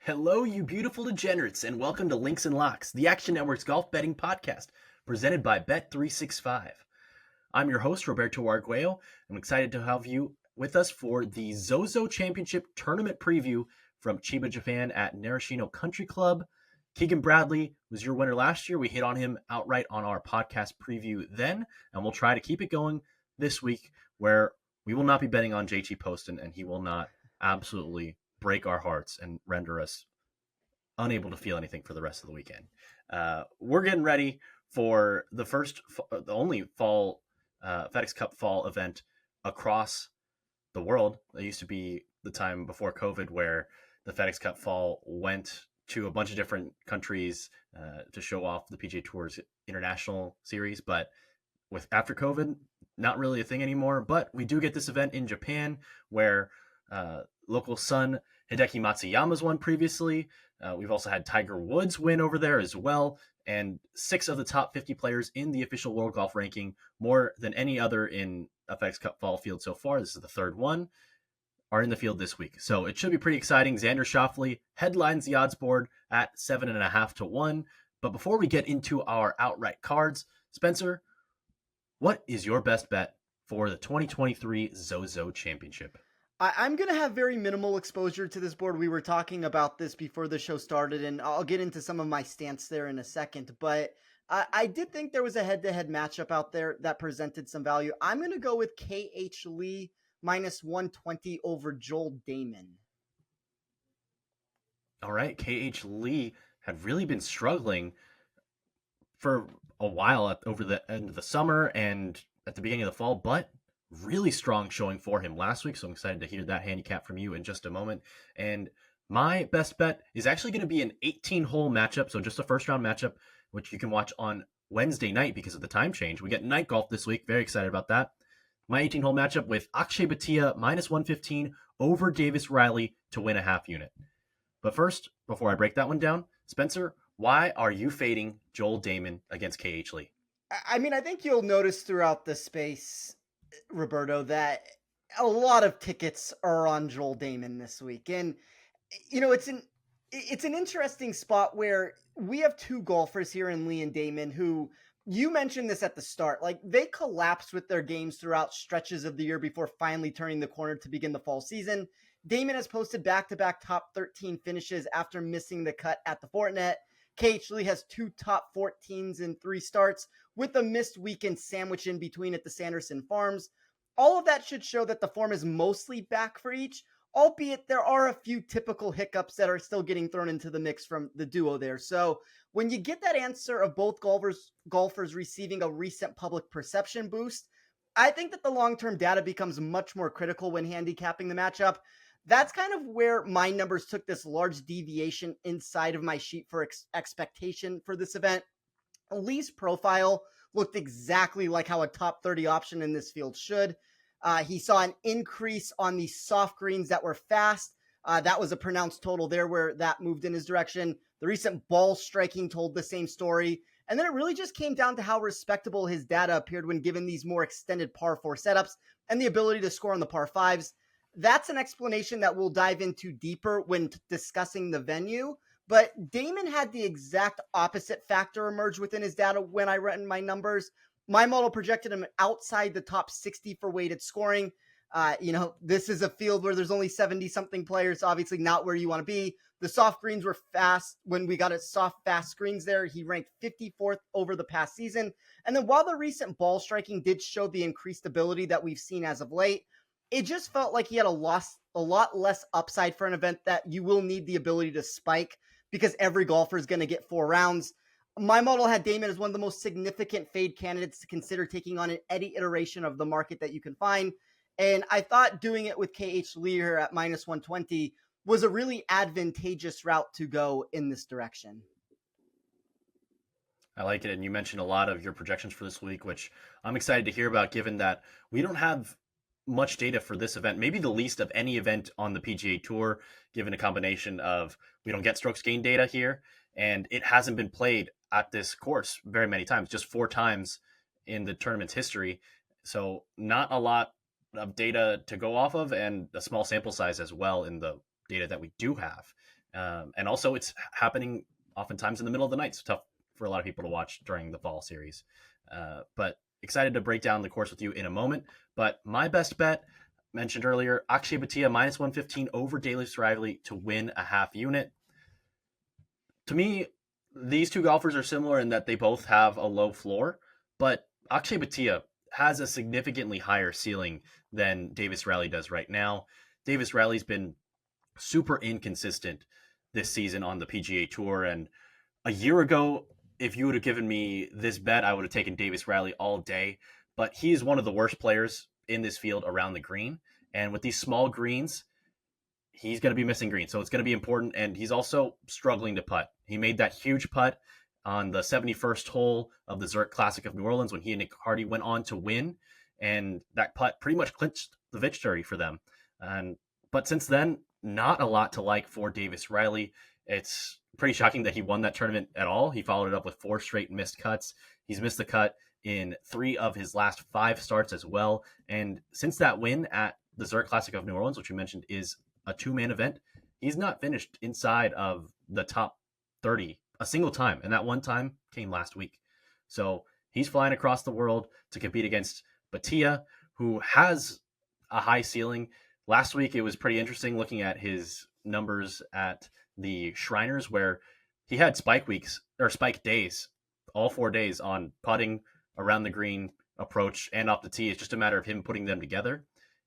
Hello, you beautiful degenerates, and welcome to Links and Locks, the Action Network's golf betting podcast, presented by Bet365. I'm your host, Roberto Arguello. I'm excited to have you with us for the Zozo Championship Tournament preview from Chiba, Japan at Narashino Country Club. Keegan Bradley was your winner last year. We hit on him outright on our podcast preview then, and we'll try to keep it going this week where we will not be betting on JT Poston, and he will not absolutely break our hearts and render us unable to feel anything for the rest of the weekend. We're getting ready for the only fall FedEx Cup fall event across the world. It used to be the time before COVID where the FedEx Cup fall went to a bunch of different countries to show off the PGA Tour's international series, but after COVID, not really a thing anymore. But we do get this event in Japan where local son Hideki Matsuyama's won previously. We've also had Tiger Woods win over there as well. And 6 of the top 50 players in the official World Golf Ranking, more than any other in FedEx Cup fall field so far, this is the third one, are in the field this week. So it should be pretty exciting. Xander Schauffele headlines the odds board at 7.5 to 1. But before we get into our outright cards, Spencer, what is your best bet for the 2023 Zozo Championship? I'm going to have very minimal exposure to this board. We were talking about this before the show started, and I'll get into some of my stance there in a second. But I did think there was a head-to-head matchup out there that presented some value. I'm going to go with KH Lee minus 120 over Joel Damon. All right, KH Lee had really been struggling for a while over the end of the summer and at the beginning of the fall, but really strong showing for him last week. So I'm excited to hear that handicap from you in just a moment. And my best bet is actually going to be an 18-hole matchup. So just a first-round matchup, which you can watch on Wednesday night because of the time change. We get night golf this week. Very excited about that. My 18-hole matchup with Akshay Bhatia minus 115 over Davis Riley to win a half unit. But first, before I break that one down, Spencer, why are you fading Joel Damon against KH Lee? I mean, I think you'll notice throughout the space, Roberto, that a lot of tickets are on Joel Damon this week. And, you know, it's an interesting spot where we have 2 golfers here in Lee and Damon who, you mentioned this at the start, like they collapsed with their games throughout stretches of the year before finally turning the corner to begin the fall season. Damon has posted back-to-back top 13 finishes after missing the cut at the Fortinet. KH Lee has 2 top 14s in 3 starts with a missed weekend sandwich in between at the Sanderson Farms. All of that should show that the form is mostly back for each, albeit there are a few typical hiccups that are still getting thrown into the mix from the duo there. So when you get that answer of both golfers receiving a recent public perception boost, I think that the long-term data becomes much more critical when handicapping the matchup. That's kind of where my numbers took this large deviation inside of my sheet for expectation for this event. Lee's profile looked exactly like how a top 30 option in this field should. He saw an increase on the soft greens that were fast. That was a pronounced total there where that moved in his direction. The recent ball striking told the same story. And then it really just came down to how respectable his data appeared when given these more extended par 4 setups and the ability to score on the par 5s. That's an explanation that we'll dive into deeper when discussing the venue. But Damon had the exact opposite factor emerge within his data when I ran my numbers. My model projected him outside the top 60 for weighted scoring. This is a field where there's only 70-something players, obviously not where you want to be. The soft greens were fast. When we got soft, fast screens there, he ranked 54th over the past season. And then while the recent ball striking did show the increased ability that we've seen as of late, it just felt like he had a lot less upside for an event that you will need the ability to spike because every golfer is going to get 4 rounds. My model had Damon as one of the most significant fade candidates to consider taking on in any iteration of the market that you can find. And I thought doing it with KH Lee here at minus 120 was a really advantageous route to go in this direction. I like it. And you mentioned a lot of your projections for this week, which I'm excited to hear about, given that we don't have much data for this event, maybe the least of any event on the PGA Tour, given a combination of we don't get strokes gain data here, and it hasn't been played at this course very many times, just 4 times in the tournament's history. So not a lot of data to go off of, and a small sample size as well in the data that we do have. And also it's happening oftentimes in the middle of the night. It's tough for a lot of people to watch during the fall series. But excited to break down the course with you in a moment. But my best bet, mentioned earlier, Akshay Bhatia minus 115 over Davis Riley to win a half unit. To me, these two golfers are similar in that they both have a low floor, but Akshay Bhatia has a significantly higher ceiling than Davis Riley does right now. Davis Riley's been super inconsistent this season on the PGA Tour, and a year ago, if you would have given me this bet, I would have taken Davis Riley all day, but he is one of the worst players in this field around the green, and with these small greens, he's going to be missing green, so it's going to be important, and he's also struggling to putt. He made that huge putt on the 71st hole of the Zurich Classic of New Orleans when he and Nick Hardy went on to win, and that putt pretty much clinched the victory for them. But since then, not a lot to like for Davis Riley. It's pretty shocking that he won that tournament at all. He followed it up with 4 straight missed cuts. He's missed the cut in 3 of his last 5 starts as well. And since that win at the Zurich Classic of New Orleans, which you mentioned is a 2-man event, he's not finished inside of the top 30 a single time. And that one time came last week. So he's flying across the world to compete against Bhatia, who has a high ceiling. Last week, it was pretty interesting looking at his numbers at the Shriners, where he had spike weeks or spike days, all 4 days on putting, around the green, approach, and off the tee. It's just a matter of him putting them together.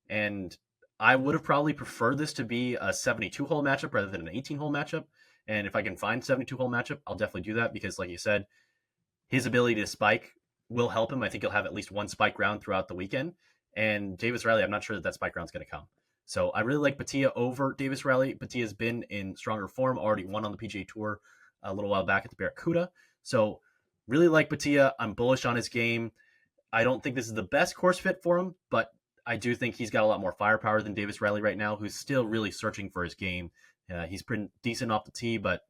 And I would have probably preferred this to be a 72-hole matchup rather than an 18-hole matchup. And if I can find 72-hole matchup, I'll definitely do that because, like you said, his ability to spike will help him. I think he'll have at least one spike round throughout the weekend. And Davis Riley, I'm not sure that spike round's going to come. So I really like Bhatia over Davis Riley. Bhatia's been in stronger form, already won on the PGA Tour a little while back at the Barracuda. So really like Bhatia. I'm bullish on his game. I don't think this is the best course fit for him, but I do think he's got a lot more firepower than Davis Riley right now, who's still really searching for his game. He's pretty decent off the tee, but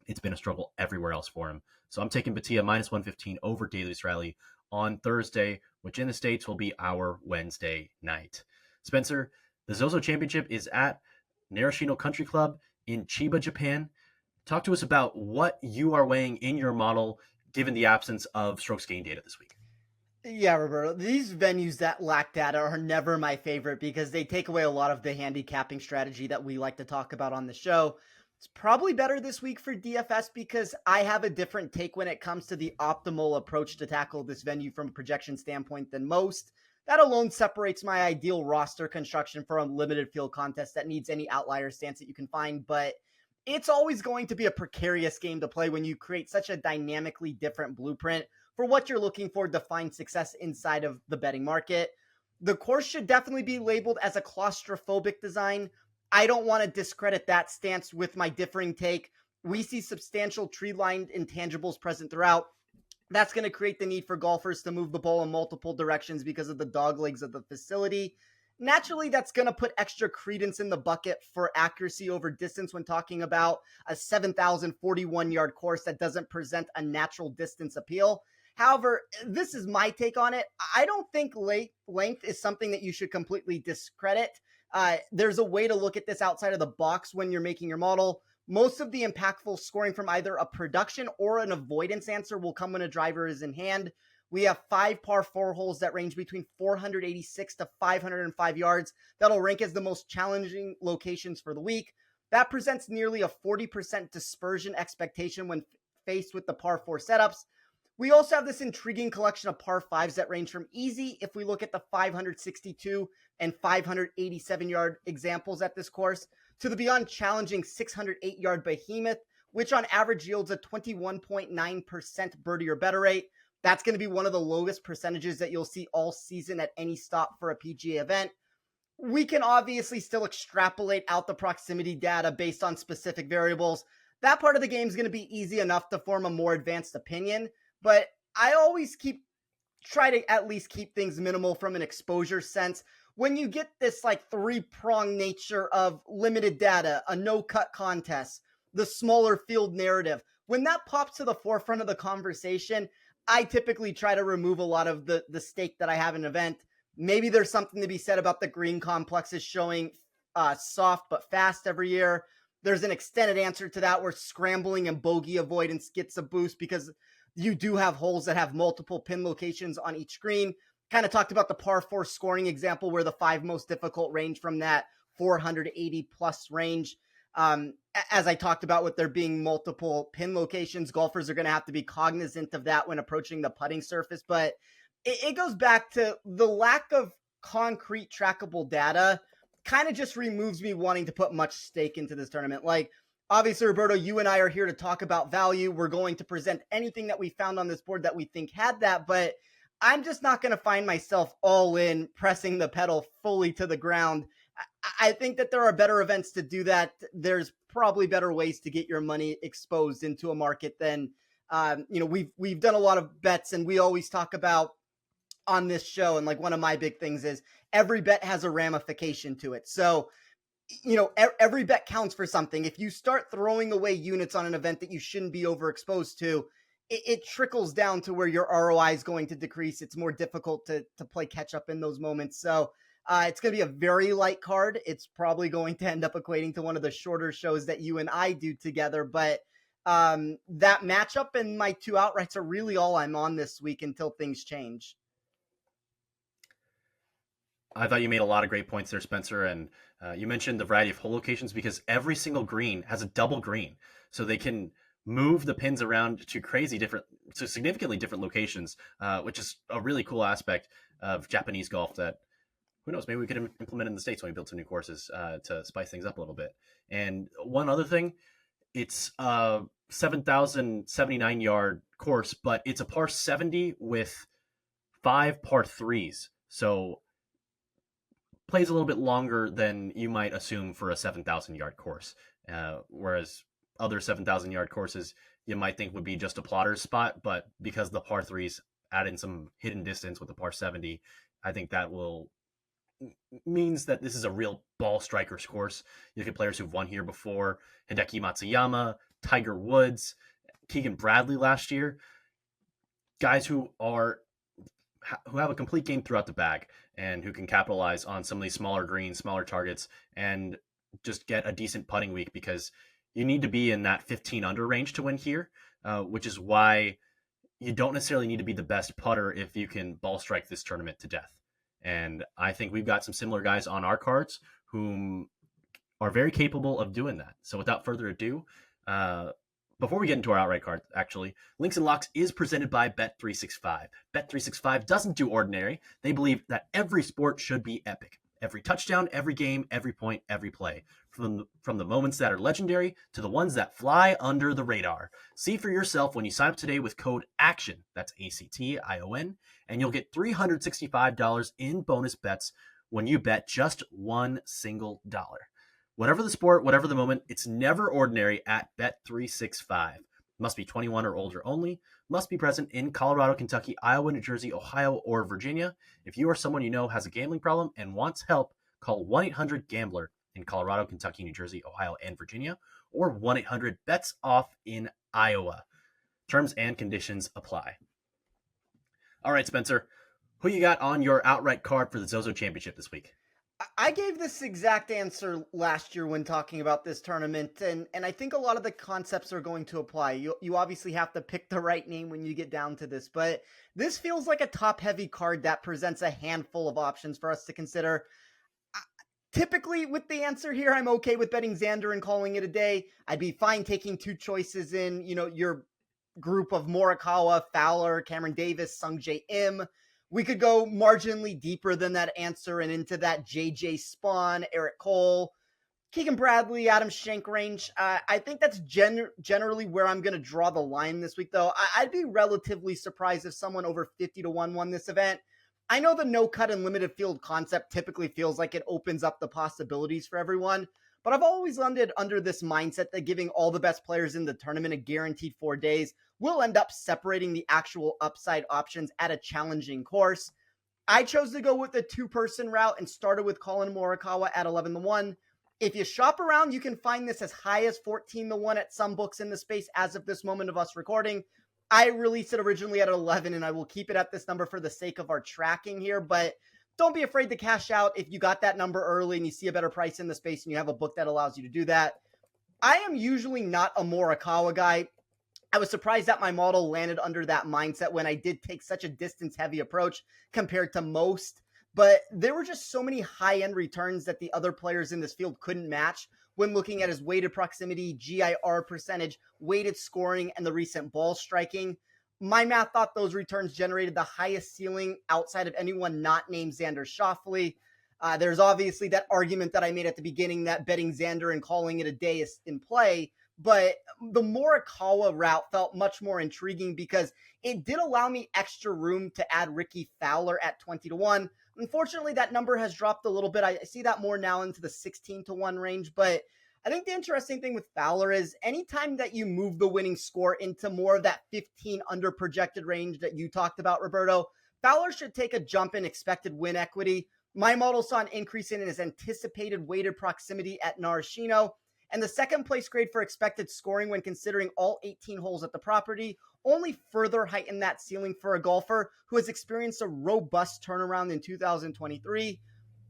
it's been a struggle everywhere else for him. So I'm taking Bhatia minus 115 over Davis Riley on Thursday, which in the States will be our Wednesday night. Spencer, the Zozo Championship is at Narashino Country Club in Chiba, Japan. Talk to us about what you are weighing in your model given the absence of strokes gain data this week. Yeah, Roberto, these venues that lack data are never my favorite because they take away a lot of the handicapping strategy that we like to talk about on the show. It's probably better this week for DFS because I have a different take when it comes to the optimal approach to tackle this venue from a projection standpoint than most. That alone separates my ideal roster construction for a limited field contest that needs any outlier stance that you can find, but it's always going to be a precarious game to play when you create such a dynamically different blueprint for what you're looking for to find success inside of the betting market. The course should definitely be labeled as a claustrophobic design. I don't want to discredit that stance with my differing take. We see substantial tree-lined intangibles present throughout. That's going to create the need for golfers to move the ball in multiple directions because of the dog legs of the facility. Naturally, that's going to put extra credence in the bucket for accuracy over distance when talking about a 7,041-yard course that doesn't present a natural distance appeal. However, this is my take on it. I don't think length is something that you should completely discredit. There's a way to look at this outside of the box when you're making your model. Most of the impactful scoring from either a production or an avoidance answer will come when a driver is in hand. We have 5 par 4 holes that range between 486 to 505 yards. That'll rank as the most challenging locations for the week. That presents nearly a 40% dispersion expectation when faced with the par 4 setups. We also have this intriguing collection of par 5s that range from easy, if we look at the 562 and 587 yard examples at this course, to the beyond challenging 608 yard behemoth, which on average yields a 21.9% birdie or better rate. That's going to be one of the lowest percentages that you'll see all season at any stop for a PGA event. We can obviously still extrapolate out the proximity data based on specific variables. That part of the game is going to be easy enough to form a more advanced opinion, but I always try to at least keep things minimal from an exposure sense. When you get this like 3-pronged nature of limited data, a no-cut contest, the smaller field narrative, when that pops to the forefront of the conversation, I typically try to remove a lot of the stake that I have in an event. Maybe there's something to be said about the green complexes showing soft but fast every year. There's an extended answer to that where scrambling and bogey avoidance gets a boost because you do have holes that have multiple pin locations on each green. Kind of talked about the par 4 scoring example where the 5 most difficult range from that 480 plus range. As I talked about with there being multiple pin locations, golfers are going to have to be cognizant of that when approaching the putting surface. But it goes back to the lack of concrete trackable data kind of just removes me wanting to put much stake into this tournament. Like, obviously, Roberto, you and I are here to talk about value. We're going to present anything that we found on this board that we think had that, but I'm just not going to find myself all in pressing the pedal fully to the ground. I think that there are better events to do that. There's probably better ways to get your money exposed into a market than, we've done a lot of bets, and we always talk about on this show. And like one of my big things is every bet has a ramification to it. So, every bet counts for something. If you start throwing away units on an event that you shouldn't be overexposed to, it trickles down to where your ROI is going to decrease. It's more difficult to play catch up in those moments. So it's going to be a very light card. It's probably going to end up equating to one of the shorter shows that you and I do together. But that matchup and my 2 outrights are really all I'm on this week until things change. I thought you made a lot of great points there, Spencer, and you mentioned the variety of hole locations because every single green has a double green, so they can move the pins around to significantly different locations, which is a really cool aspect of Japanese golf that, who knows, maybe we could implement in the States when we build some new courses to spice things up a little bit. And one other thing, it's a 7,079 yard course, but it's a par 70 with 5 par 3s, so plays a little bit longer than you might assume for a 7,000 yard course. Whereas other 7,000 yard courses you might think would be just a plotter's spot, but because the par 3s add in some hidden distance with the par 70, I think that means that this is a real ball striker's course. You look at players who've won here before: Hideki Matsuyama, Tiger Woods, Keegan Bradley last year. Guys who have a complete game throughout the bag and who can capitalize on some of these smaller greens, smaller targets, and just get a decent putting week, because you need to be in that 15 under range to win here, which is why you don't necessarily need to be the best putter if you can ball strike this tournament to death. And I think we've got some similar guys on our cards whom are very capable of doing that. So without further ado, before we get into our outright card, actually, Links and Locks is presented by Bet365. Bet365 doesn't do ordinary. They believe that every sport should be epic. Every touchdown, every game, every point, every play. From the moments that are legendary to the ones that fly under the radar. See for yourself when you sign up today with code ACTION, that's ACTION, and you'll get $365 in bonus bets when you bet just $1 single. Whatever the sport, whatever the moment, it's never ordinary at Bet365. Must be 21 or older only. Must be present in Colorado, Kentucky, Iowa, New Jersey, Ohio, or Virginia. If you or someone you know has a gambling problem and wants help, call 1-800-GAMBLER in Colorado, Kentucky, New Jersey, Ohio, and Virginia, or 1-800-BETS-OFF in Iowa. Terms and conditions apply. All right, Spencer, who you got on your outright card for the Zozo Championship this week? I gave this exact answer last year when talking about this tournament, and I think a lot of the concepts are going to apply. You obviously have to pick the right name when you get down to this, but this feels like a top-heavy card that presents a handful of options for us to consider. Typically, with the answer here, I'm okay with betting Xander and calling it a day. I'd be fine taking 2 choices in, your group of Morikawa, Fowler, Cameron Davis, Sungjae Im. We could go marginally deeper than that answer and into that JJ Spawn, Eric Cole, Keegan Bradley, Adam Schenk range. I think that's generally where I'm going to draw the line this week, though. I'd be relatively surprised if someone over 50-1 won this event. I know the no-cut and limited field concept typically feels like it opens up the possibilities for everyone, but I've always landed under this mindset that giving all the best players in the tournament a guaranteed 4 days will end up separating the actual upside options at a challenging course. I chose to go with the 2-person route and started with Collin Morikawa at 11-1. If you shop around, you can find this as high as 14-1 at some books in the space as of this moment of us recording. I released it originally at 11, and I will keep it at this number for the sake of our tracking here, but don't be afraid to cash out if you got that number early and you see a better price in the space and you have a book that allows you to do that. I am usually not a Morikawa guy. I was surprised that my model landed under that mindset when I did take such a distance heavy approach compared to most. But there were just so many high end returns that the other players in this field couldn't match when looking at his weighted proximity, GIR percentage, weighted scoring, and the recent ball striking. My math thought those returns generated the highest ceiling outside of anyone not named Xander Schauffele. There's obviously that argument that I made at the beginning that betting Xander and calling it a day is in play. But the Morikawa route felt much more intriguing because it did allow me extra room to add Ricky Fowler at 20-1. Unfortunately, that number has dropped a little bit. I see that more now into the 16-1 range. But I think the interesting thing with Fowler is anytime that you move the winning score into more of that 15 under projected range that you talked about, Roberto, Fowler should take a jump in expected win equity. My model saw an increase in his anticipated weighted proximity at Narashino, and the second place grade for expected scoring when considering all 18 holes at the property only further heightened that ceiling for a golfer who has experienced a robust turnaround in 2023.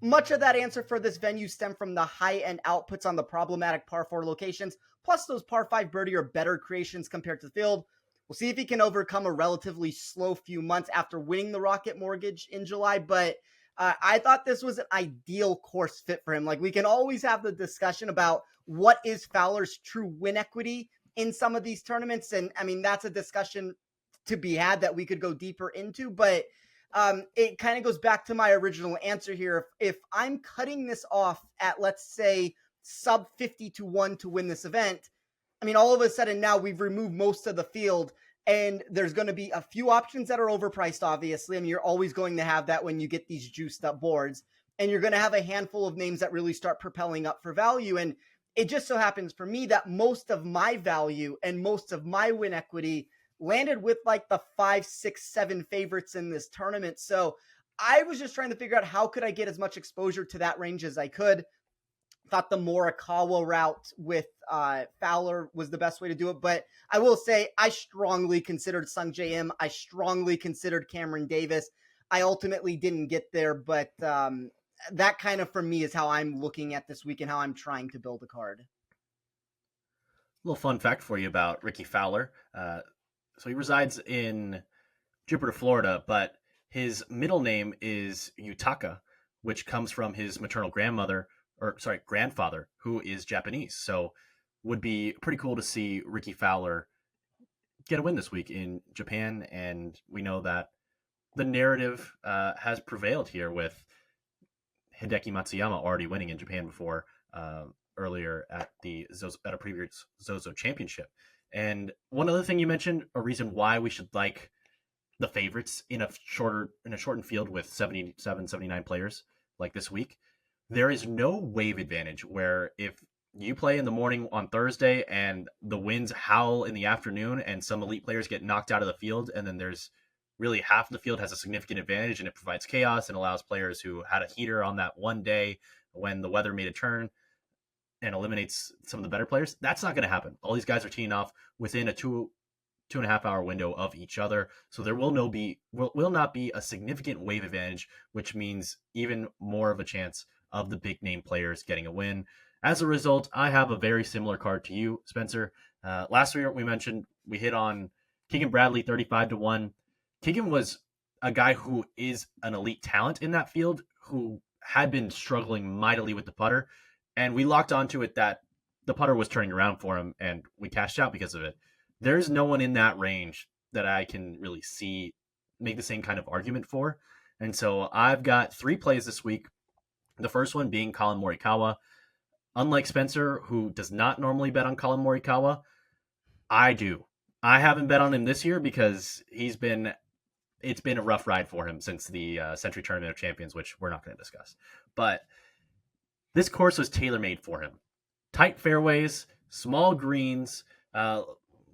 Much of that answer for this venue stemmed from the high-end outputs on the problematic par 4 locations, plus those par 5 birdie or better creations compared to the field. We'll see if he can overcome a relatively slow few months after winning the Rocket Mortgage in July, but I thought this was an ideal course fit for him. Like, we can always have the discussion about what is Fowler's true win equity in some of these tournaments. And I mean, that's a discussion to be had that we could go deeper into, but it kind of goes back to my original answer here. If I'm cutting this off at, let's say, sub 50-1 to win this event, I mean, all of a sudden now we've removed most of the field and there's going to be a few options that are overpriced, obviously. I mean, you're always going to have that when you get these juiced up boards, and you're going to have a handful of names that really start propelling up for value. And it just so happens for me that most of my value and most of my win equity landed with like the 5, 6, 7 favorites in this tournament. So I was just trying to figure out how could I get as much exposure to that range as I could. Thought the Morikawa route with Fowler was the best way to do it. But I will say I strongly considered Sung J M. I strongly considered Cameron Davis. I ultimately didn't get there, but that kind of, for me, is how I'm looking at this week and how I'm trying to build a card. A little fun fact for you about Ricky Fowler. So he resides in Jupiter, Florida, but his middle name is Yutaka, which comes from his maternal grandfather, who is Japanese. So would be pretty cool to see Ricky Fowler get a win this week in Japan. And we know that the narrative has prevailed here with Hideki Matsuyama already winning in Japan before earlier at a previous Zozo championship. And one other thing you mentioned, a reason why we should like the favorites in a shortened field with 77, 79 players like this week. There is no wave advantage where if you play in the morning on Thursday and the winds howl in the afternoon and some elite players get knocked out of the field, and then there's really half the field has a significant advantage and it provides chaos and allows players who had a heater on that one day when the weather made a turn and eliminates some of the better players. That's not going to happen. All these guys are teeing off within a 2.5 hour window of each other. So there will not be a significant wave advantage, which means even more of a chance of the big name players getting a win. As a result, I have a very similar card to you, Spencer. Last year we mentioned we hit on Keegan Bradley 35-1. Keegan was a guy who is an elite talent in that field who had been struggling mightily with the putter. And we locked onto it that the putter was turning around for him and we cashed out because of it. There's no one in that range that I can really see make the same kind of argument for. And so I've got 3 plays this week. The first one being Collin Morikawa. Unlike Spencer, who does not normally bet on Collin Morikawa, I do. I haven't bet on him this year because it's been a rough ride for him since the Century Tournament of Champions, which we're not going to discuss. But this course was tailor-made for him. Tight fairways, small greens,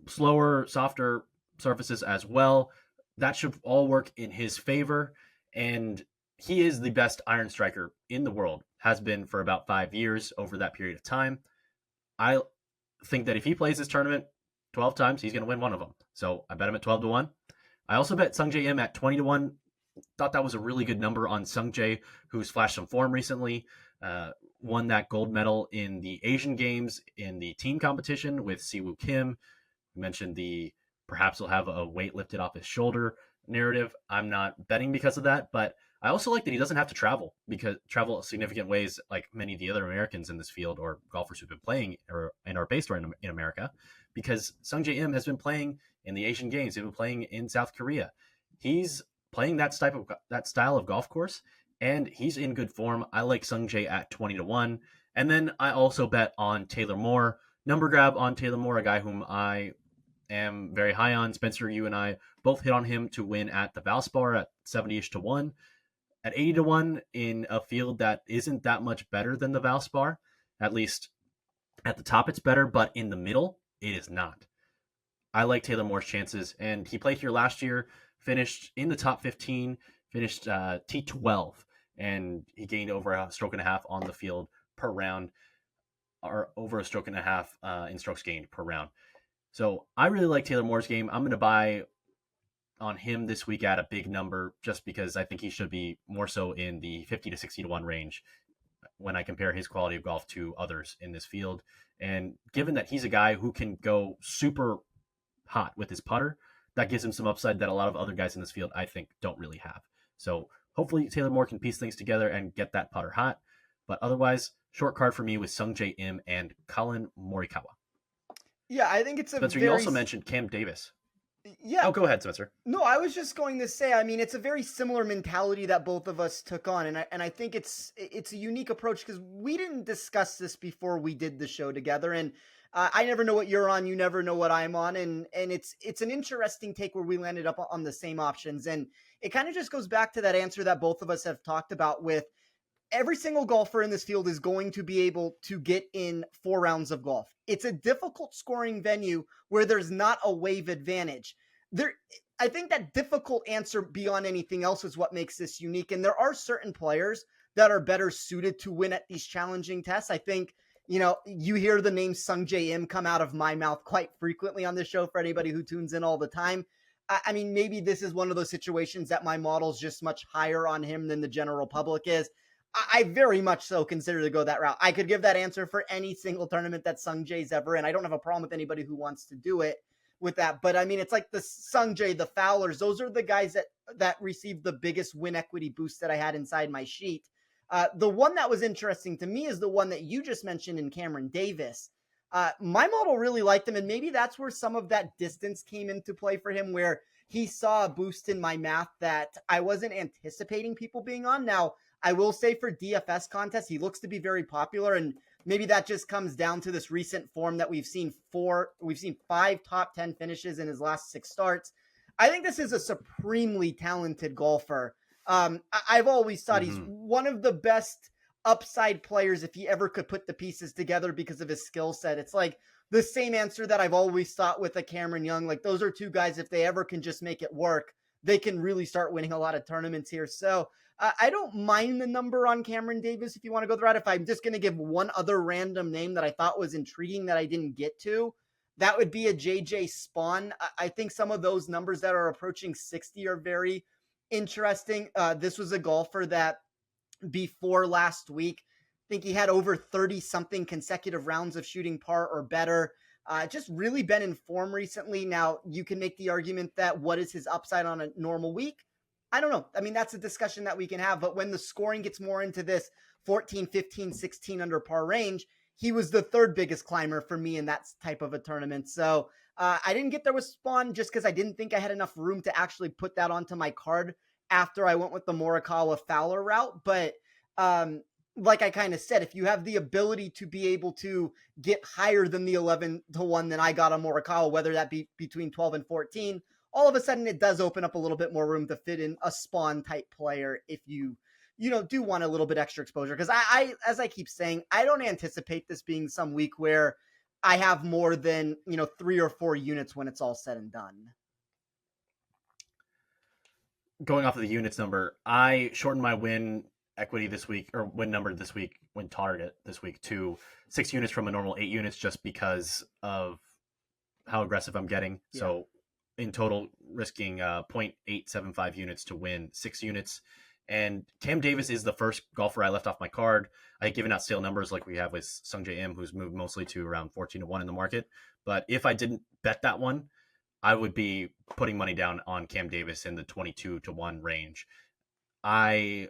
slower, softer surfaces as well. That should all work in his favor. And he is the best iron striker in the world, has been for about 5 years over that period of time. I think that if he plays this tournament 12 times, he's going to win one of them. So I bet him at 12-1. I also bet Sung J M at 20-1. Thought that was a really good number on Sung J, who's flashed some form recently. won that gold medal in the Asian Games in the team competition with Siwoo Kim. You mentioned the perhaps he'll have a weight lifted off his shoulder narrative. I'm not betting because of that, but I also like that he doesn't have to travel significant ways like many of the other Americans in this field or golfers who've been playing or and are based around in America, because Sung Jae Im has been playing in the Asian Games. He's been playing in South Korea. He's playing that style of golf course, and he's in good form. I like Sung Jae at 20-1, and then I also bet on Taylor Moore. Number grab on Taylor Moore, a guy whom I am very high on. Spencer, you and I both hit on him to win at the Valspar at 70-ish to 1. At 80-1 in a field that isn't that much better than the Valspar, at least at the top it's better, but in the middle, it is not. I like Taylor Moore's chances, and he played here last year, finished in the top 15, finished T12, and he gained over a stroke and a half on the field per round, or over a stroke and a half in strokes gained per round. So I really like Taylor Moore's game. I'm going to buy on him this week at a big number, just because I think he should be more so in the 50 to 60 to 1 range when I compare his quality of golf to others in this field. And given that he's a guy who can go super hot with his putter, that gives him some upside that a lot of other guys in this field I think don't really have. So hopefully Taylor Moore can piece things together and get that putter hot. But otherwise, short card for me with Sung Jae Im and Collin Morikawa. Yeah, I think it's a Spencer, you also mentioned Cam Davis. Yeah. Oh, go ahead, Spencer. No, I was just going to say, I mean, it's a very similar mentality that both of us took on, and I think it's a unique approach because we didn't discuss this before we did the show together, and I never know what you're on, you never know what I'm on, and it's an interesting take where we landed up on the same options, and it kind of just goes back to that answer that both of us have talked about with every single golfer in this field is going to be able to get in 4 rounds of golf. It's a difficult scoring venue where there's not a wave advantage. I think that difficult answer beyond anything else is what makes this unique. And there are certain players that are better suited to win at these challenging tests. I think, you hear the name Sung Jae Im come out of my mouth quite frequently on this show for anybody who tunes in all the time. I mean, maybe this is one of those situations that my model's just much higher on him than the general public is. I very much so consider to go that route. I could give that answer for any single tournament that Sung Jae's ever in. I don't have a problem with anybody who wants to do it with that. But I mean, it's like the Sung Jae, the Fowlers. Those are the guys that received the biggest win equity boost that I had inside my sheet. The one that was interesting to me is the one that you just mentioned in Cameron Davis. My model really liked him, and maybe that's where some of that distance came into play for him, where he saw a boost in my math that I wasn't anticipating people being on. Now, I will say for DFS contests, he looks to be very popular, and maybe that just comes down to this recent form that we've seen 5 top 10 finishes in his last 6 starts. I think this is a supremely talented golfer. I've always thought he's one of the best upside players if he ever could put the pieces together because of his skill set. It's like the same answer that I've always thought with a Cameron Young. Like, those are 2 guys, if they ever can just make it work, they can really start winning a lot of tournaments here. So I don't mind the number on Cameron Davis if you want to go the route. If I'm just going to give one other random name that I thought was intriguing that I didn't get to, that would be a JJ Spawn. I think some of those numbers that are approaching 60 are very interesting. This was a golfer that before last week, I think he had over 30-something consecutive rounds of shooting par or better. Just really been in form recently. Now, you can make the argument that what is his upside on a normal week? I don't know. I mean, that's a discussion that we can have. But when the scoring gets more into this 14, 15, 16 under par range, he was the 3rd biggest climber for me in that type of a tournament. So I didn't get there with Spawn just because I didn't think I had enough room to actually put that onto my card after I went with the Morikawa Fowler route. But like I kind of said, if you have the ability to be able to get higher than the 11-1 that I got on Morikawa, whether that be between 12 and 14, all of a sudden it does open up a little bit more room to fit in a Spawn type player if you do want a little bit extra exposure. Because I, as I keep saying, I don't anticipate this being some week where I have more than 3 or 4 units when it's all said and done. Going off of the units number, I shortened my win equity this week, or win number this week, win target this week, to 6 units from a normal 8 units, just because of how aggressive I'm getting. Yeah. So in total, risking 0.875 units to win 6 units. And Cam Davis is the first golfer I left off my card. I had given out stale numbers like we have with Sungjae Im, who's moved mostly to around 14-1 in the market. But if I didn't bet that one, I would be putting money down on Cam Davis in the 22-1 range. I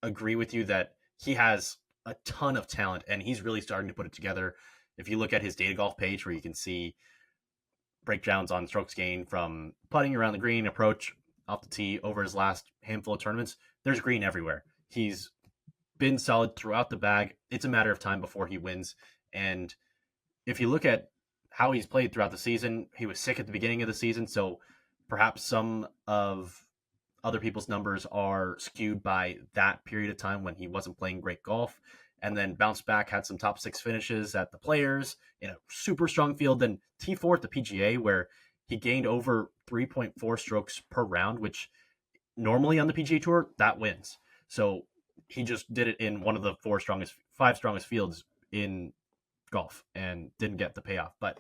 agree with you that he has a ton of talent and he's really starting to put it together. If you look at his data golf page where you can see breakdowns on strokes gained from putting around the green, approach off the tee over his last handful of tournaments, there's green everywhere. He's been solid throughout the bag. It's a matter of time before he wins. And if you look at how he's played throughout the season, he was sick at the beginning of the season, so perhaps some of other people's numbers are skewed by that period of time when he wasn't playing great golf, and then bounced back, had some top 6 finishes at the Players in a super strong field, then T4 at the PGA where he gained over 3.4 strokes per round, which normally on the PGA Tour, that wins. So he just did it in one of the 5 strongest fields in golf and didn't get the payoff. But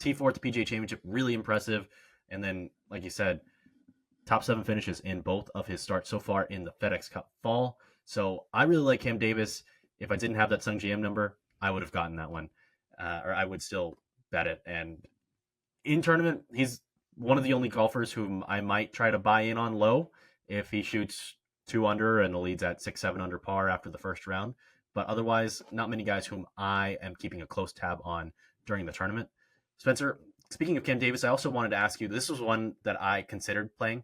T4 at the PGA Championship, really impressive. And then, like you said, top 7 finishes in both of his starts so far in the FedEx Cup Fall. So I really like Cam Davis. If I didn't have that Sung GM number, I would have gotten that one, or I would still bet it. And in tournament, he's one of the only golfers whom I might try to buy in on low if he shoots 2 under and the lead's at 6-7 under par after the first round. But otherwise, not many guys whom I am keeping a close tab on during the tournament. Spencer, speaking of Cam Davis, I also wanted to ask you, this was one that I considered playing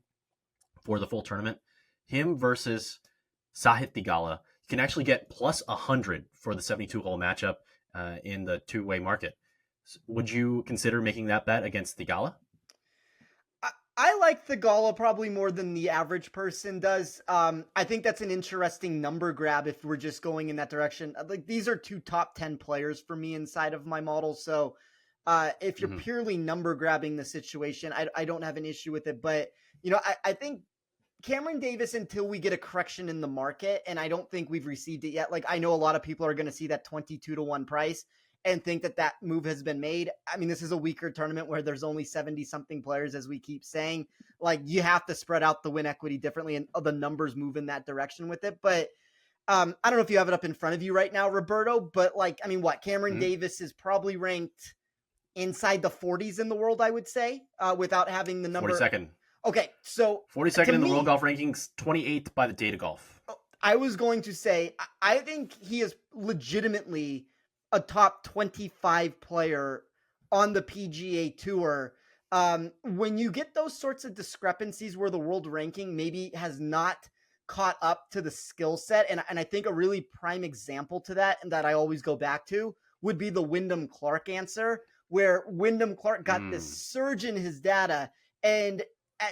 for the full tournament. Him versus Sahith Theegala. You can actually get plus 100 for the 72-hole matchup in the two-way market. Would you consider making that bet against Theegala? I like Theegala probably more than the average person does. I think that's an interesting number grab if we're just going in that direction. Like, these are 2 top 10 players for me inside of my model. So if you're purely number grabbing the situation, I don't have an issue with it. But, I think Cameron Davis, until we get a correction in the market, and I don't think we've received it yet. Like, I know a lot of people are going to see that 22-1 price and think that move has been made. I mean, this is a weaker tournament where there's only 70-something players, as we keep saying. Like, you have to spread out the win equity differently, and the numbers move in that direction with it. But I don't know if you have it up in front of you right now, Roberto, but Cameron Davis is probably ranked inside the 40s in the world, I would say, without having the number. 42nd. Okay, so 42nd in the world golf rankings, 28th by the data golf. I was going to say, I think he is legitimately a top 25 player on the PGA Tour. When you get those sorts of discrepancies where the world ranking maybe has not caught up to the skill set, and I think a really prime example to that, and that I always go back to, would be the Wyndham Clark answer, where Wyndham Clark got this surge in his data, and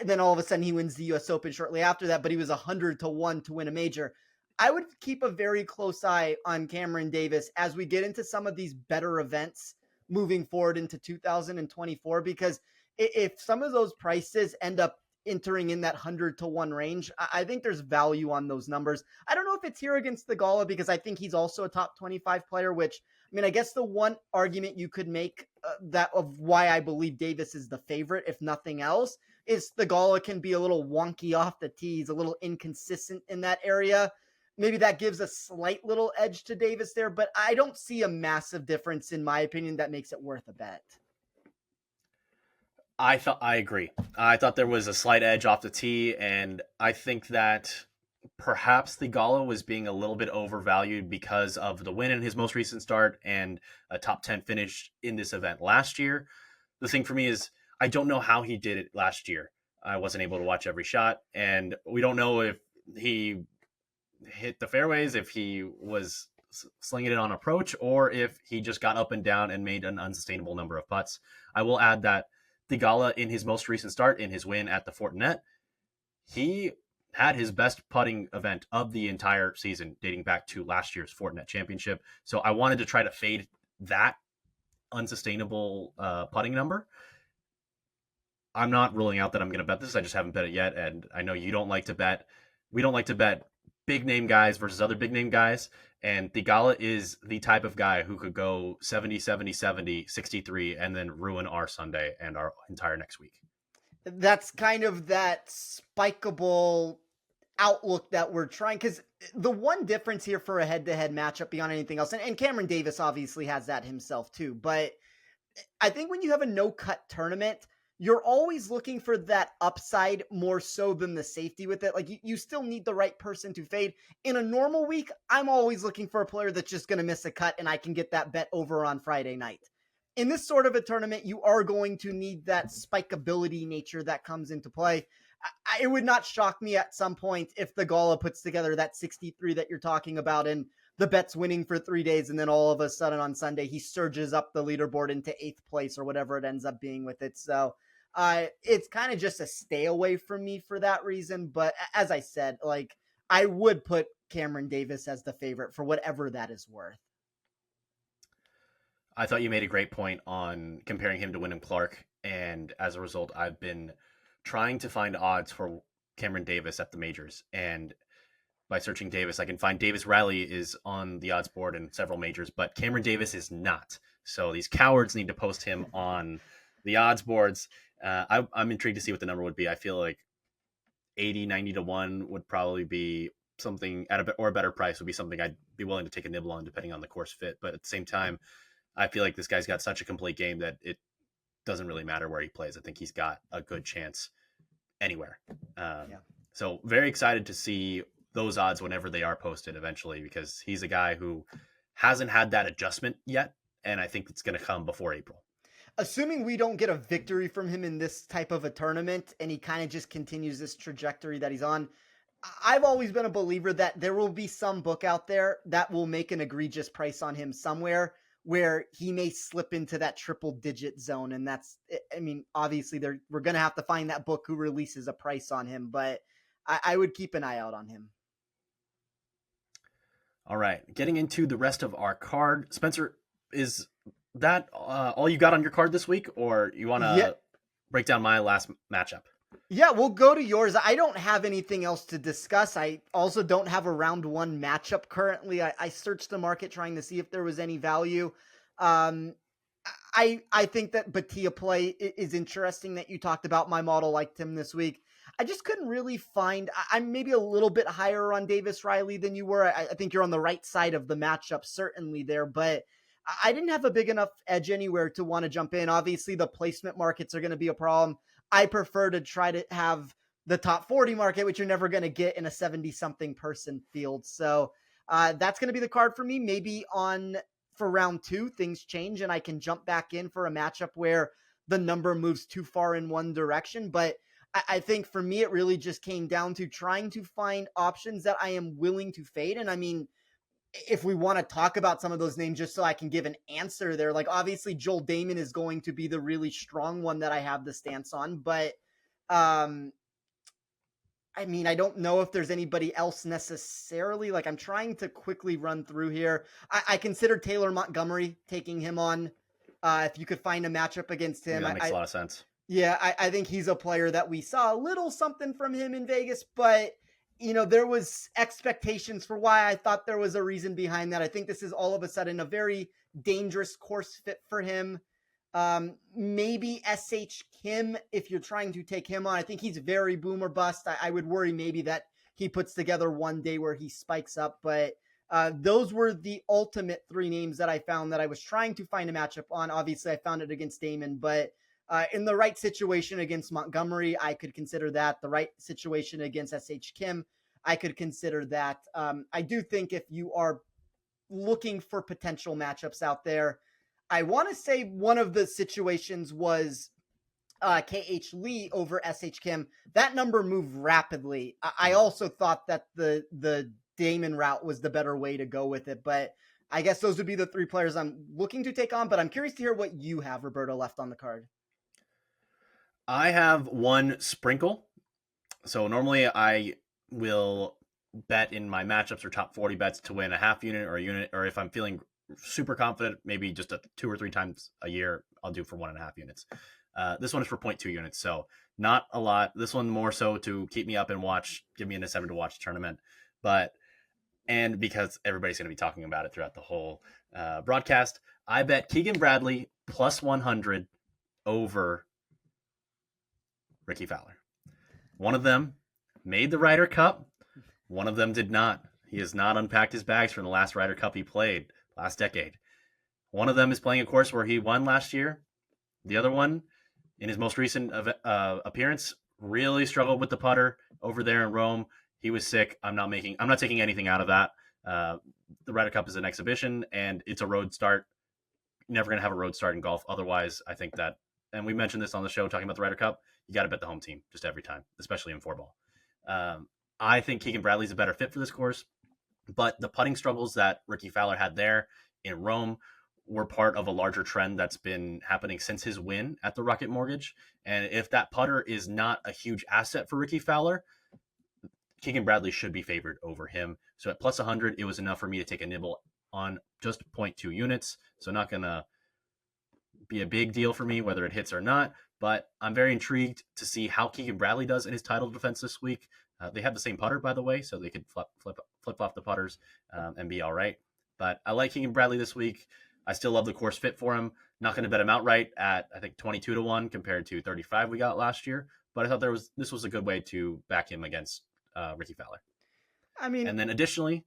then all of a sudden he wins the US Open shortly after that, but he was 100-1 to win a major. I would keep a very close eye on Cameron Davis as we get into some of these better events moving forward into 2024, because if some of those prices end up entering in that 100-1 range, I think there's value on those numbers. I don't know if it's here against Theegala, because I think he's also a top 25 player, which, I mean, I guess the one argument you could make that of why I believe Davis is the favorite, if nothing else, is Theegala can be a little wonky off the tee. He's a little inconsistent in that area. Maybe that gives a slight little edge to Davis there, but I don't see a massive difference, in my opinion, that makes it worth a bet. I agree. I thought there was a slight edge off the tee, and I think that perhaps Theegala was being a little bit overvalued because of the win in his most recent start and a top 10 finish in this event last year. The thing for me is, I don't know how he did it last year. I wasn't able to watch every shot, and we don't know if he hit the fairways, if he was slinging it on approach, or if he just got up and down and made an unsustainable number of putts. I will add that Theegala, in his most recent start, in his win at the Fortinet, he had his best putting event of the entire season, dating back to last year's Fortinet Championship. So I wanted to try to fade that unsustainable putting number. I'm not ruling out that I'm going to bet this. I just haven't bet it yet. And I know you don't like to bet. We don't like to bet big name guys versus other big name guys. And Theegala is the type of guy who could go 70, 70, 70, 63, and then ruin our Sunday and our entire next week. That's kind of that spikeable outlook that we're trying, because the one difference here for a head-to-head matchup beyond anything else, and Cameron Davis obviously has that himself too, but I think when you have a no-cut tournament, you're always looking for that upside more so than the safety with it. Like you still need the right person to fade. In a normal week, I'm always looking for a player that's just going to miss a cut and I can get that bet over on Friday night. In this sort of a tournament, you are going to need that spikeability nature that comes into play. It would not shock me at some point if the Gala puts together that 63 that you're talking about and the bet's winning for 3 days, and then all of a sudden on Sunday he surges up the leaderboard into 8th place or whatever it ends up being with it. So it's kind of just a stay away from me for that reason. But as I said, like I would put Cameron Davis as the favorite for whatever that is worth. I thought you made a great point on comparing him to Wyndham Clark, and as a result, I've been trying to find odds for Cameron Davis at the majors, and by searching Davis, I can find Davis Riley is on the odds board in several majors, but Cameron Davis is not. So these cowards need to post him on the odds boards. I'm intrigued to see what the number would be. I feel like 80, 90 to 1 would probably be something at a better price would be something I'd be willing to take a nibble on depending on the course fit. But at the same time, I feel like this guy's got such a complete game that it doesn't really matter where he plays. I think he's got a good chance anywhere. So very excited to see those odds whenever they are posted eventually, because he's a guy who hasn't had that adjustment yet. And I think it's going to come before April. Assuming we don't get a victory from him in this type of a tournament and he kind of just continues this trajectory that he's on, I've always been a believer that there will be some book out there that will make an egregious price on him somewhere where he may slip into that triple digit zone. And that's, I mean, obviously we're going to have to find that book who releases a price on him, but I would keep an eye out on him. All right. Getting into the rest of our card. Spencer, is that all you got on your card this week, or you want to break down my last matchup? Yeah, we'll go to yours. I don't have anything else to discuss. I also don't have a round one matchup currently. I searched the market trying to see if there was any value. I think that Batia play is interesting that you talked about. My model liked him this week. I just couldn't really find. I'm maybe a little bit higher on Davis Riley than you were. I think you're on the right side of the matchup, certainly there, but I didn't have a big enough edge anywhere to want to jump in. Obviously, the placement markets are going to be a problem. I prefer to try to have the top 40 market, which you're never going to get in a 70-something person field. So that's going to be the card for me. Maybe for round 2, things change and I can jump back in for a matchup where the number moves too far in one direction. But I think for me, it really just came down to trying to find options that I am willing to fade. And I mean, if we want to talk about some of those names, just so I can give an answer there, like obviously Joel Damon is going to be the really strong one that I have the stance on, but I mean, I don't know if there's anybody else necessarily. Like I'm trying to quickly run through here. I consider Taylor Montgomery taking him on. If you could find a matchup against him. That makes a lot of sense. Yeah, I think he's a player that we saw a little something from him in Vegas, but there was expectations for why I thought there was a reason behind that. I think this is all of a sudden a very dangerous course fit for him. Maybe SH Kim, if you're trying to take him on, I think he's very boom or bust. I would worry maybe that he puts together one day where he spikes up, but those were the ultimate 3 names that I found that I was trying to find a matchup on. Obviously, I found it against Damon, but in the right situation against Montgomery, I could consider that. The right situation against SH Kim, I could consider that. I do think if you are looking for potential matchups out there, I want to say one of the situations was KH Lee over SH Kim. That number moved rapidly. I also thought that the Damon route was the better way to go with it, but I guess those would be the 3 players I'm looking to take on, but I'm curious to hear what you have, Roberto, left on the card. I have one sprinkle. So normally I will bet in my matchups or top 40 bets to win a half unit or a unit, or if I'm feeling super confident, maybe just 2 or 3 times a year, I'll do for 1.5 units. This one is for 0.2 units, so not a lot. This one more so to keep me up and give me an incentive to watch the tournament. And because everybody's going to be talking about it throughout the whole broadcast, I bet Keegan Bradley plus 100 over Ricky Fowler. One of them made the Ryder Cup. One of them did not. He has not unpacked his bags from the last Ryder Cup he played last decade. One of them is playing a course where he won last year. The other one, in his most recent appearance, really struggled with the putter over there in Rome. He was sick. I'm not taking anything out of that. The Ryder Cup is an exhibition, and it's a road start. You're never going to have a road start in golf. Otherwise, I think that, and we mentioned this on the show talking about the Ryder Cup, you got to bet the home team just every time, especially in 4-ball. I think Keegan Bradley's a better fit for this course, but the putting struggles that Ricky Fowler had there in Rome were part of a larger trend that's been happening since his win at the Rocket Mortgage. And if that putter is not a huge asset for Ricky Fowler, Keegan Bradley should be favored over him. So at plus 100, it was enough for me to take a nibble on just 0.2 units. So not going to be a big deal for me whether it hits or not, but I'm very intrigued to see how Keegan Bradley does in his title defense this week. They have the same putter, by the way, so they could flip off the putters and be all right. But I like Keegan Bradley this week. I still love the course fit for him. Not going to bet him outright at, I think, 22-1 compared to 35 we got last year. But I thought this was a good way to back him against Ricky Fowler. I mean, and then additionally,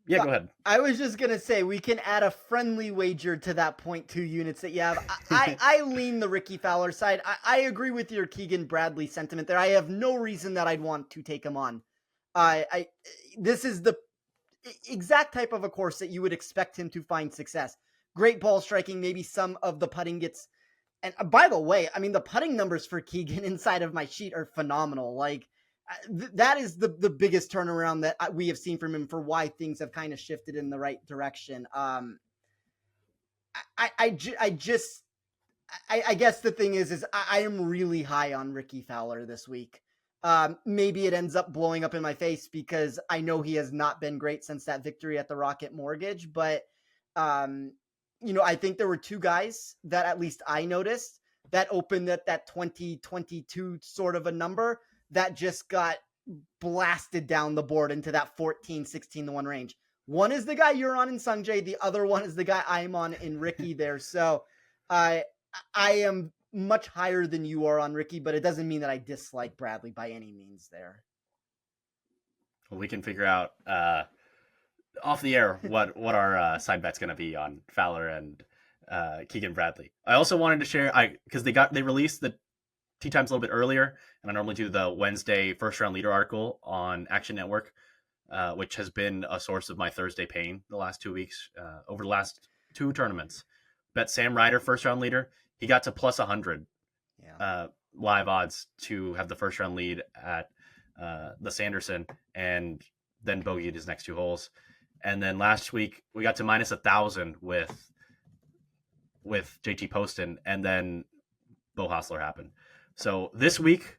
yeah, go ahead. I was just going to say, we can add a friendly wager to that 0.2 units that you have. I lean the Ricky Fowler side. I agree with your Keegan Bradley sentiment there. I have no reason that I'd want to take him on. This is the exact type of a course that you would expect him to find success. Great ball striking, maybe some of the putting gets... And by the way, I mean, the putting numbers for Keegan inside of my sheet are phenomenal. Like, that is the biggest turnaround that we have seen from him for why things have kind of shifted in the right direction. I guess the thing is I am really high on Ricky Fowler this week. Maybe it ends up blowing up in my face because I know he has not been great since that victory at the Rocket Mortgage, but I think there were two guys that at least I noticed that opened at that 20-22 sort of a number that just got blasted down the board into that 14-16-1 range. One is the guy you're on in Sanjay. The other one is the guy I'm on in Ricky there. So I am much higher than you are on Ricky, but it doesn't mean that I dislike Bradley by any means there. Well, we can figure out off the air what our side bet's going to be on Fowler and Keegan Bradley. I also wanted to share, because they released the tee times a little bit earlier, and I normally do the Wednesday first round leader article on Action Network, which has been a source of my Thursday pain the last 2 weeks, over the last two tournaments. Bet Sam Ryder first round leader. He got to plus 100 live odds to have the first round lead at the Sanderson, and then bogeyed his next two holes. And then last week we got to minus 1,000 with JT Poston, and then Bo Hostler happened. So this week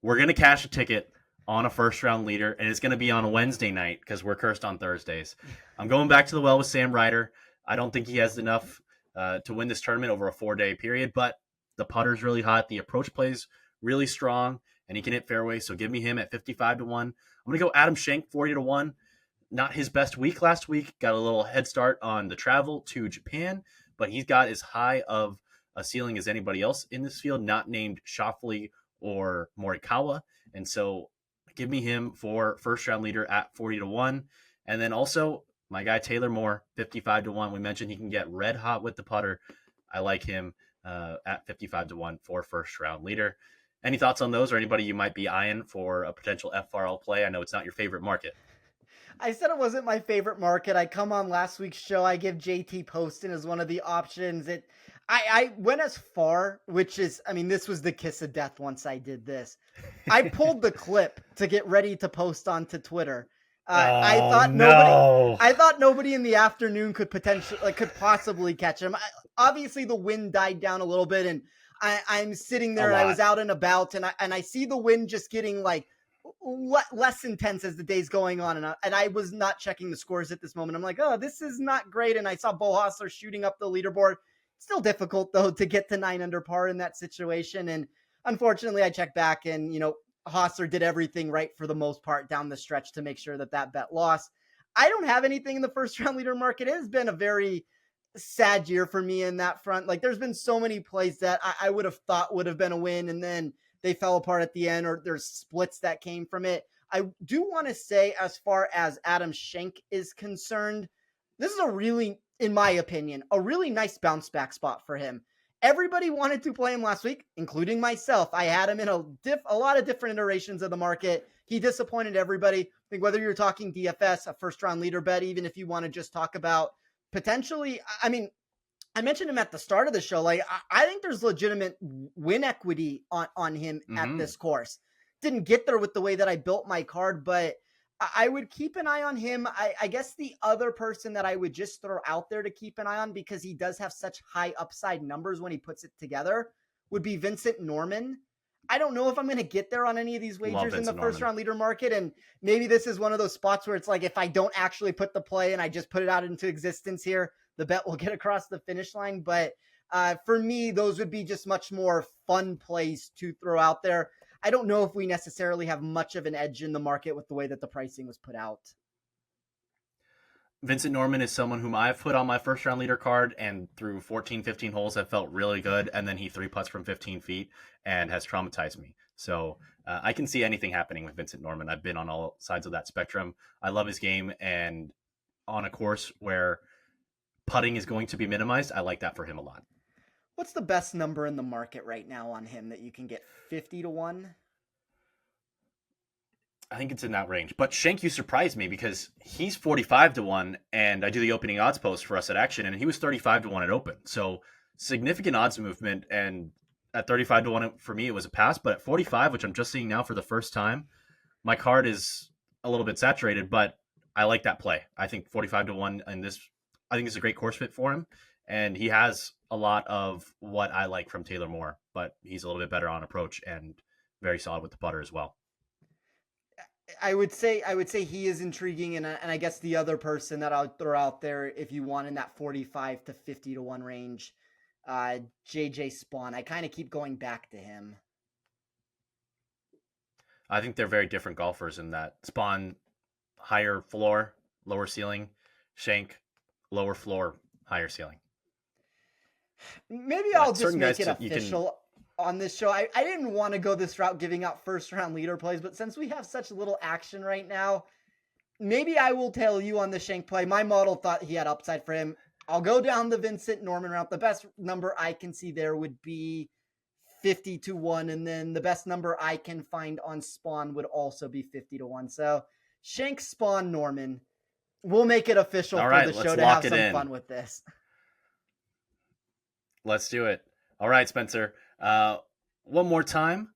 we're going to cash a ticket on a first round leader, and it's going to be on a Wednesday night because we're cursed on Thursdays. I'm going back to the well with Sam Ryder. I don't think he has enough to win this tournament over a 4-day period, but the putter's really hot. The approach plays really strong, and he can hit fairways. So give me him at 55-1. I'm going to go Adam Schenk 40-1. Not his best week last week. Got a little head start on the travel to Japan, but he's got as high of a ceiling as anybody else in this field, not named Schauffele or Morikawa. And so give me him for first round leader at 40-1. And then also my guy Taylor Moore, 55-1. We mentioned he can get red hot with the putter. I like him at 55-1 for first round leader. Any thoughts on those, or anybody you might be eyeing for a potential FRL play? I know it's not your favorite market. I said it wasn't my favorite market. I come on last week's show. I give JT Poston as one of the options. I went as far, which is, I mean, this was the kiss of death once I did this. I pulled the clip to get ready to post onto Twitter. I thought nobody in the afternoon could possibly catch him. Obviously, the wind died down a little bit, and I'm sitting there, and I was out and about, and I see the wind just getting like less intense as the day's going on, and I was not checking the scores at this moment. I'm like, oh, this is not great, and I saw Bo Hostler shooting up the leaderboard. Still difficult, though, to get to 9 under par in that situation. And unfortunately, I checked back, and, Hostler did everything right for the most part down the stretch to make sure that bet lost. I don't have anything in the first round leader market. It has been a very sad year for me in that front. Like, there's been so many plays that I would have thought would have been a win, and then they fell apart at the end, or there's splits that came from it. I do want to say, as far as Adam Schenk is concerned, this is a really, in my opinion, a really nice bounce back spot for him. Everybody wanted to play him last week, including myself. I had him in a lot of different iterations of the market. He disappointed everybody. I think whether you're talking DFS, a first round leader bet, even if you want to just talk about potentially, I mean, I mentioned him at the start of the show. Like, I think there's legitimate win equity on him at this course. Didn't get there with the way that I built my card, but I would keep an eye on him. I guess the other person that I would just throw out there to keep an eye on, because he does have such high upside numbers when he puts it together, would be Vincent Norman. I don't know if I'm going to get there on any of these wagers in the first round leader market. And maybe this is one of those spots where it's like, if I don't actually put the play and I just put it out into existence here, the bet will get across the finish line. But for me, those would be just much more fun plays to throw out there. I don't know if we necessarily have much of an edge in the market with the way that the pricing was put out. Vincent Norman is someone whom I've put on my first round leader card, and through 14, 15 holes have felt really good. And then he 3-putts from 15 feet and has traumatized me. So I can see anything happening with Vincent Norman. I've been on all sides of that spectrum. I love his game, and on a course where putting is going to be minimized, I like that for him a lot. What's the best number in the market right now on him that you can get? 50-1? I think it's in that range. But Schenk, you surprised me, because he's 45-1, and I do the opening odds post for us at Action, and he was 35-1 at open. So significant odds movement, and at 35-1 for me, it was a pass. But at 45, which I'm just seeing now for the first time, my card is a little bit saturated, but I like that play. I think 45-1 in this, I think it's a great course fit for him. And he has a lot of what I like from Taylor Moore, but he's a little bit better on approach and very solid with the putter as well. I would say he is intriguing, and I guess the other person that I'll throw out there, if you want, in that 45 to 50-1 range, JJ Spawn. I kind of keep going back to him. I think they're very different golfers in that Spawn, higher floor, lower ceiling. Schenk, lower floor, higher ceiling. Maybe I'll just make it official on this show. I didn't want to go this route giving out first round leader plays, but since we have such little action right now, maybe I will tell you on the Schenk play. My model thought he had upside for him. I'll go down the Vincent Norman route. The best number I can see there would be 50-1, and then the best number I can find on Spawn would also be 50-1. So Schenk, Spawn, Norman. We'll make it official for the show to have some fun with this. Let's do it. All right, Spencer. One more time,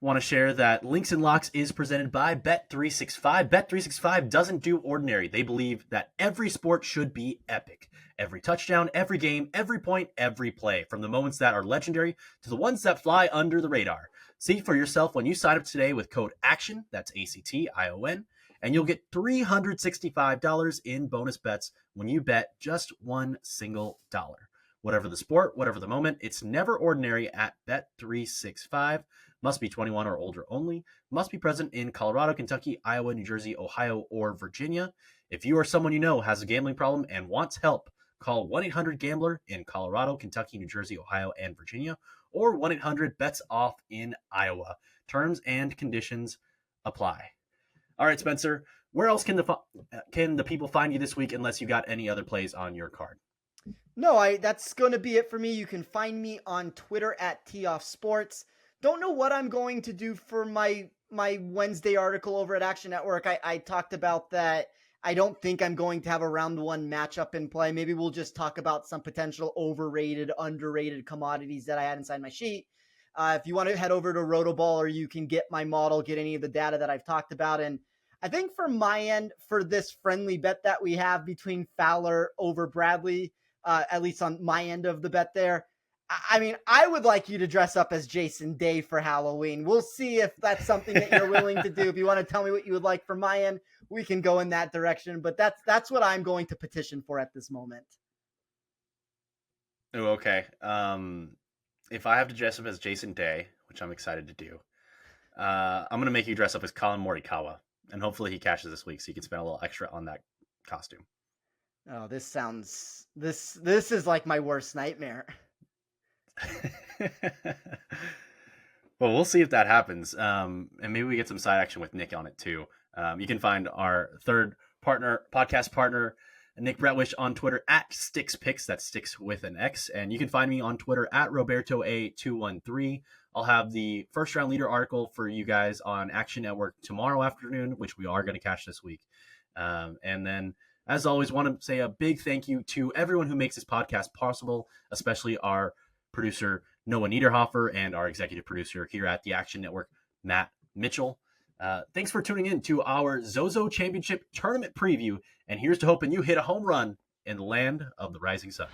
want to share that Links and Locks is presented by Bet365. Bet365 doesn't do ordinary. They believe that every sport should be epic. Every touchdown, every game, every point, every play, from the moments that are legendary to the ones that fly under the radar. See for yourself when you sign up today with code ACTION, that's ACTION, and you'll get $365 in bonus bets when you bet just one single dollar. Whatever the sport, whatever the moment, it's never ordinary at Bet365. Must be 21 or older only. Must be present in Colorado, Kentucky, Iowa, New Jersey, Ohio, or Virginia. If you or someone you know has a gambling problem and wants help, call 1-800-GAMBLER in Colorado, Kentucky, New Jersey, Ohio, and Virginia, or 1-800-BETS-OFF in Iowa. Terms and conditions apply. All right, Spencer, where else can the people find you this week, unless you got any other plays on your card? No, that's going to be it for me. You can find me on Twitter at TOffSports. Don't know what I'm going to do for my Wednesday article over at Action Network. I talked about that. I don't think I'm going to have a round one matchup in play. Maybe we'll just talk about some potential overrated, underrated commodities that I had inside my sheet. If you want to head over to Rotoballer, you can get my model, get any of the data that I've talked about. And I think for my end, for this friendly bet that we have between Fowler over Bradley, at least on my end of the bet there, I mean, I would like you to dress up as Jason Day for Halloween. We'll see if that's something that you're willing to do. If you want to tell me what you would like for my end, we can go in that direction. But that's what I'm going to petition for at this moment. Oh, okay. If I have to dress up as Jason Day, which I'm excited to do, I'm going to make you dress up as Collin Morikawa. And hopefully he cashes this week so you can spend a little extra on that costume. Oh, this is like my worst nightmare. Well, we'll see if that happens. And maybe we get some side action with Nick on it too. You can find our third podcast partner, Nick Bretwish, on Twitter at SticksPicks. That's Sticks with an X. And you can find me on Twitter at RobertoA213. I'll have the first round leader article for you guys on Action Network tomorrow afternoon, which we are going to catch this week. And then, as always, want to say a big thank you to everyone who makes this podcast possible, especially our producer, Noah Niederhofer, and our executive producer here at the Action Network, Matt Mitchell. Thanks for tuning in to our Zozo Championship Tournament preview, and here's to hoping you hit a home run in the land of the rising sun.